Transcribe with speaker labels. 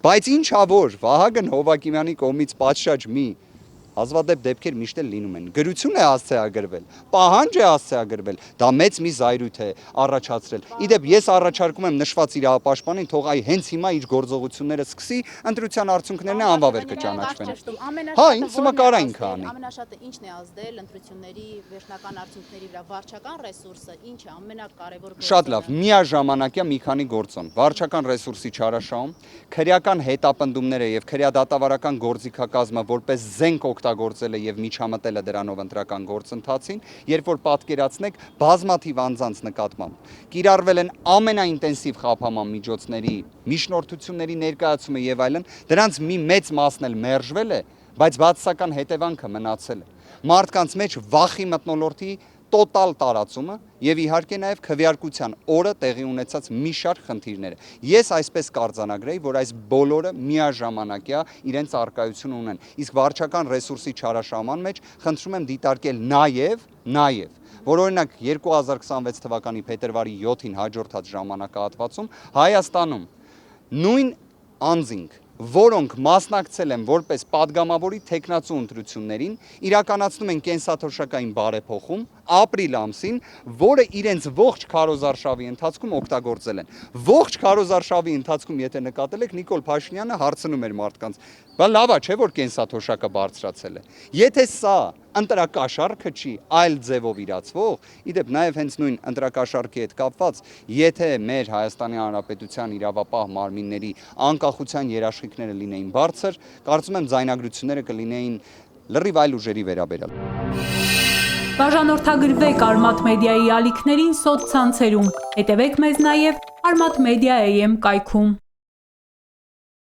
Speaker 1: Բայց ինչա որ Վահագն Հովակիմյանի կողմից պատշաճ մի հազվադեպ դեպքեր միշտ էլ լինում են։ Գրություն է հասցեագրվել, պահանջ է հասցեագրվել, դա մեծ մի զայրույթ է առաջացրել։ Իդեպ ես առաջարկում եմ նշված իրավապաշտպանին թող այ հենց հիմա իր գործողությունները սկսի, ընտրության արդյունքներն անվավեր կճանաչվեն։ Հա, ինձ մկարային քանի։
Speaker 2: Ամենաշատը ինչն է ազդել ընտրությունների վերջնական արդյունքների վրա, վարչական ռեսուրսը, ինչ է ամենակարևոր գործոնը։
Speaker 1: Շատ լավ, միաժամանակյա մի քանի գործոն։ Վարչական ռեսուրսի չարաշահում, քրեական հետապնդումները եւ քրեադատավարական գործիքակազմը որպես զենք օգտագործել է եւ միջամտել է դրանով ընտրական գործընթացին, երբ որ պատկերացնեք բազմաթիվ անձանց նկատմամբ կիրառվել են ամենաինտենսիվ խափաման միջոցների, միջնորդությունների ներկայացումը եւ այլն, դրանց մի մեծ մասն էլ մերժվել է, բայց բացասական հետևանքը մնացել է։ Մարդկանց մեջ վախի մթնոլորտի տոտալ տարածումը եւ իհարկե նաեւ քվեարկության օրը տեղի ունեցած մի շարք խնդիրները։ Ես այսպես կարձանագրեի, որ այս բոլորը միաժամանակյա իրենց արկայություն ունեն։ Իսկ վարչական ռեսուրսի չարաշահման մեջ խնդրում եմ դիտարկել նաեւ որ օրինակ 2026 թվականի փետրվարի 7-ին հաջորդած ժամանակահատվածում Հայաստանում նույն անձինք, որոնք մասնակցել են որպես падգամավորի թեկնածու ընտրություններին, իրականացնում են կենսաթոշակային բարեփոխում ապրիլ ամսին, որը իրենց ողջ քարոզարշավի ընթացքում օգտագործել են։ Ողջ քարոզարշավի ընթացքում, եթե նկատել եք, Նիկոլ Փաշինյանը հարցնում էր մարդկանց. «Բա լավ է, չէ՞ որ կենսաթոշակը բարձրացել է»։ Եթե սա ընտրակաշառքը չի, այլ ձևով իրացվող, իդեպ նաև հենց նույն ընտրակաշառքի հետ կապված, եթե մեր Հայաստանի Հանրապետության իրավապահ մարմինների անկախության երաշխիքները լինեին բարձր, կարծում եմ ձայնագրությունները կլինեին լրիվ այլ ուժերի վերաբերյալ։
Speaker 3: Բաժանորդագրվեք Արմաթ մեդիայի ալիքներին սոցցանցերում, հետևեք մեզ նաև Armat Media AM կայքում։